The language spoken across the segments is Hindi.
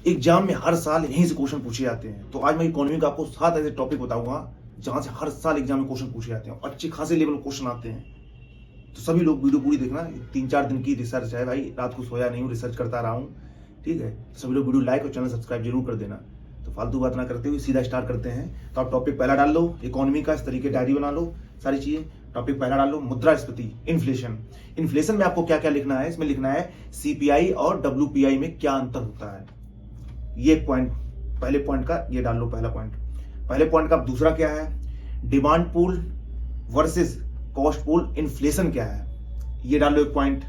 एग्जाम में हर साल यहीं से क्वेश्चन पूछे जाते हैं। तो आज मैं इकोनॉमी का आपको 7 ऐसे टॉपिक बताऊंगा जहां से हर साल एग्जाम में क्वेश्चन पूछे जाते हैं, अच्छे खासे लेवल क्वेश्चन आते हैं। तो सभी लोग वीडियो पूरी देखना, 3-4 दिन की रिसर्च है भाई, रात को सोया नहीं हूँ, रिसर्च करता रहा हूँ। ठीक है, तो सभी लोग वीडियो लाइक और चैनल सब्सक्राइब जरूर कर देना। तो फालतू बात ना करते हुए सीधा स्टार्ट करते हैं। तो आप टॉपिक पहला डाल लो इकोनॉमी का, इस तरीके डायरी बना लो सारी चीजें। टॉपिक पहला डाल लो मुद्रास्फीति, इन्फ्लेशन। इन्फ्लेशन में आपको क्या क्या लिखना है, इसमें लिखना है सीपीआई और डब्ल्यूपीआई में क्या अंतर होता है। ये एक पॉइंट, पहले पॉइंट का ये डाल लो पहला पॉइंट। पहले पॉइंट का दूसरा क्या है, demand pool versus cost pool inflation क्या है, ये डाल लो एक पॉइंट।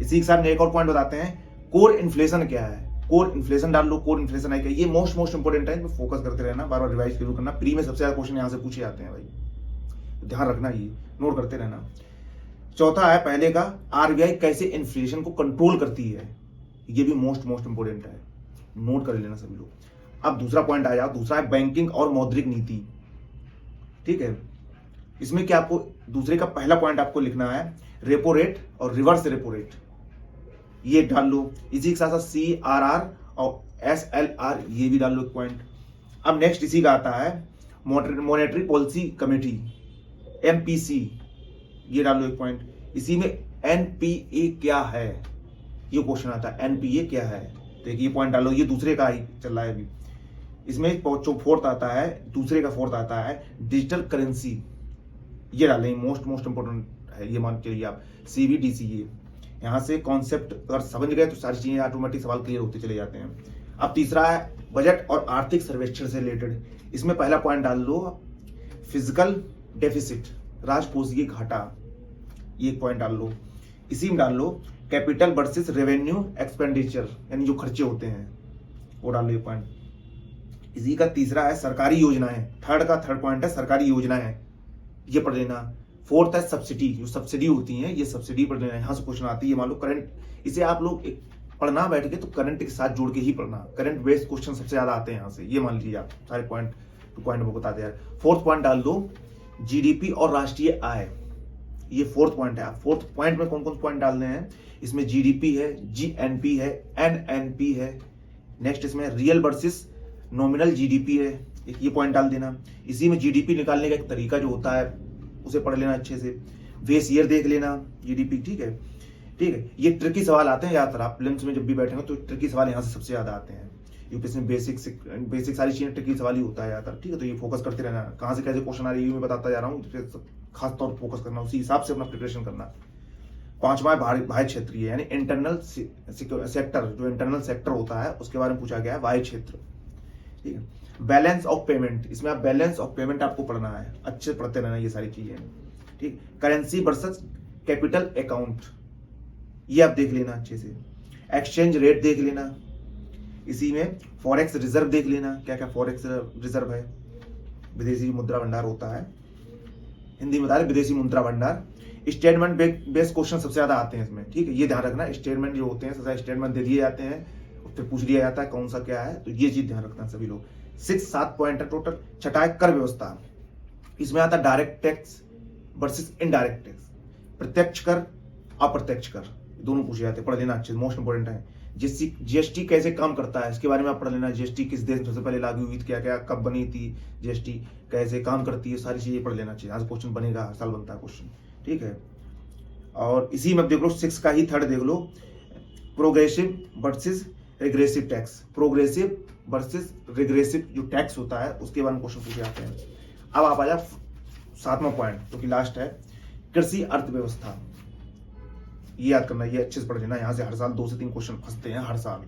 इसी के साथ एक और पॉइंट बताते हैं, कोर इन्फ्लेशन क्या है, कोर इन्फ्लेशन डाल लो, कोर इन्फ्लेशन है क्या। ये मोस्ट इंपोर्टेंट है, फोकस करते रहना, बार बार रिवाइज जरूर करना। प्री में सबसे ज्यादा क्वेश्चन यहां से पूछे जाते हैं भाई, तो ध्यान रखना, ये नोट करते रहना। चौथा है पहले का, आरबीआई कैसे इन्फ्लेशन को कंट्रोल करती है, ये भी मोस्ट इंपोर्टेंट है, नोट कर लेना सभी लोग। अब दूसरा पॉइंट आया, दूसरा है बैंकिंग और मौद्रिक नीति। ठीक है, इसमें क्या आपको दूसरे का पहला पॉइंट आपको लिखना है रेपो रेट और रिवर्स रेपो रेट, ये डाल लो। इसी के साथ साथ CRR और SLR ये भी डाल लो एक पॉइंट। अब नेक्स्ट इसी का आता है मॉनेटरी पॉलिसी कमेटी, MPC, ये डाल लो एक पॉइंट। इसी में NPA क्या है, ये क्वेश्चन आता है, NPA क्या है, तो ये पॉइंट डालो। ये दूसरे का ही चल रहा है अभी। इसमें जो फोर्थ आता है, दूसरे का फोर्थ आता है डिजिटल करेंसी, ये डालें, मोस्ट इंपोर्टेंट है, ये मान के लिए आप CBDC। यहाँ से कॉन्सेप्ट अगर समझ गए तो सारी चीजें ऑटोमेटिक सवाल क्लियर होते चले जाते हैं। अब तीसरा है बजट और आर्थिक सर्वेक्षण से रिलेटेड। इसमें पहला पॉइंट डाल लो फिजिकल डेफिसिट, राजकोषीय घाटा, ये एक पॉइंट डाल लो। इसी में डाल लो कैपिटल वर्सेस रेवेन्यू एक्सपेंडिचर, यानी जो खर्चे होते हैं, वो डाल लो एक पॉइंट। इसी का तीसरा है सरकारी योजनाएं, थर्ड पॉइंट है सरकारी योजनाएं, ये पढ़ लेना। फोर्थ है सब्सिडी, जो सब्सिडी होती हैं ये सब्सिडी पढ़ लेना, यहाँ से क्वेश्चन आती है। मान लो करंट, इसे आप लोग एक पढ़ना बैठ के तो करंट के साथ जोड़ के ही पढ़ना, करंट बेस्ड क्वेश्चन सबसे ज्यादा आते हैं यहाँ से, ये मान लीजिए आप सारे पॉइंट टू पॉइंट में बता दे यार। फोर्थ पॉइंट डाल दो GDP और राष्ट्रीय आय, ये फोर्थ पॉइंट है। फोर्थ पॉइंट में कौन कौन पॉइंट डालने हैं, इसमें GDP है, GNP है, NNP है। नेक्स्ट इसमें रियल वर्सेस नॉमिनल GDP है, एक ये पॉइंट डाल देना। इसी में GDP निकालने का एक तरीका जो होता है उसे पढ़ लेना अच्छे से। बेस ईयर देख लेना GDP, ठीक है। ठीक है, ये ट्रिकी सवाल आते हैं याद, आप प्रीलिम्स में जब भी बैठेंगे तो ट्रिकी सवाल यहाँ से सबसे ज्यादा आते हैं। यूपीएससी में बेसिक सारी चीजें ट्रिकी सवाल ही होता है यार, ठीक है। तो ये फोकस करते रहना, कहाँ से कैसे क्वेश्चन आ रही है मैं बताता जा रहा हूँ, खास तौर पर फोकस करना, उसी हिसाब से अपना प्रिपरेशन करना। पांचवा बाह्य क्षेत्रीय, यानी इंटरनल सेक्टर, जो इंटरनल सेक्टर होता है उसके बारे में पूछा गया है, बाह्य क्षेत्र। ठीक है, बैलेंस ऑफ पेमेंट, इसमें आप बैलेंस ऑफ पेमेंट आपको पढ़ना है, अच्छे पढ़ते रहना ये सारी चीजें। ठीक, करेंसी वर्सेस कैपिटल अकाउंट, ये आप देख लेना अच्छे से। एक्सचेंज रेट देख लेना, इसी में फॉरेक्स रिजर्व देख लेना, क्या क्या फॉरेक्स रिजर्व है, विदेशी मुद्रा भंडार होता है, हिंदी में बता रहे विदेशी मुद्रा भंडार। स्टेटमेंट बेस्ड क्वेश्चन सबसे ज्यादा आते हैं इसमें, ठीक है, ये ध्यान रखना। स्टेटमेंट जो होते हैं सबसे स्टेटमेंट दे दिए जाते हैं, फिर पूछ लिया जाता है कौन सा क्या है, तो ये चीज ध्यान रखना सभी लोग। 7 पॉइंट है टोटल। छठा है कर व्यवस्था, इसमें आता है direct tax versus indirect tax, प्रत्यक्ष कर अप्रत्यक्ष कर, दोनों पूछे जाते हैं, पढ़ लेना अच्छे, मोस्ट इंपोर्टेंट है। GST कैसे काम करता है इसके बारे में आप पढ़ लेना। GST किस देश में सबसे पहले लागू हुई थी, क्या क्या कब बनी थी, GST कैसे काम करती है, सारी चीजें पढ़ लेना चाहिए। आज क्वेश्चन बनेगा, हर साल बनता है क्वेश्चन, ठीक है। और इसी में देख लो 6 का ही थर्ड देख लो, progressive versus regressive tax, progressive versus regressive जो टैक्स होता है उसके बारे में क्वेश्चन पूछे जाते हैं। अब आप आ जाओ 7वां पॉइंट जो कि लास्ट है, कृषि अर्थव्यवस्था, ये याद करना, ये अच्छे से पढ़ लेना, यहाँ से हर साल 2 से 3 क्वेश्चन फंसते हैं, हर साल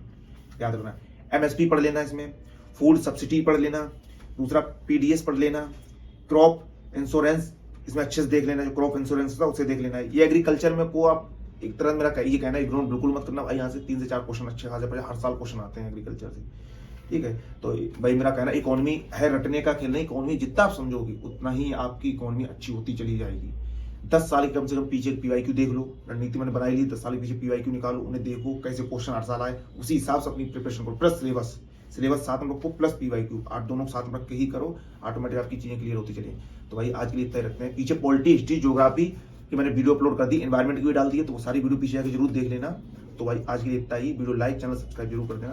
याद रखना। MSP पढ़ लेना, इसमें फूड सब्सिडी पढ़ लेना, दूसरा PDS पढ़ लेना, क्रॉप इंश्योरेंस इसमें अच्छे से देख लेना, जो क्रॉप इंश्योरेंस था उसे देख लेना। ये एग्रीकल्चर में को आप एक तरह मेरा ये कहना है, इग्नोर बिल्कुल मत करना भाई, यहाँ से 3 से 4 क्वेश्चन अच्छे खासे पढ़े, हर साल क्वेश्चन आते हैं एग्रीकल्चर से, ठीक है। तो भाई मेरा कहना, इकोनॉमी है रटने का खेल नहीं, इकोनॉमी जितना आप समझोगे उतना ही आपकी इकोनॉमी अच्छी होती चली जाएगी। 10 साल कम से कम पीछे PYQ देख लो, रणनीति मैंने बनाई ली, 10 साल के पीछे PYQ निकालो, उन्हें देखो कैसे क्वेश्चन हर साल आए, उसी हिसाब से अपनी प्रिपरेशन करो, प्लस सिलेबस साथ में रखो, प्लस PYQ, 8 दोनों साथ में रख के ही करो, ऑटोमेटिक आपकी चीजें क्लियर होती चलिए। तो भाई आज के लिए इतना ही रखते हैं। पीछे पॉलिटी, हिस्ट्री, ज्योग्राफी की मैंने वीडियो अपलोड कर दी, एनवायरमेंट की भी डाल दी है, तो वो सारी वीडियो पीछे आके जरूर देख लेना। तो भाई आज के लिए इतना ही, वीडियो लाइक, चैनल सब्सक्राइब जरूर कर देना।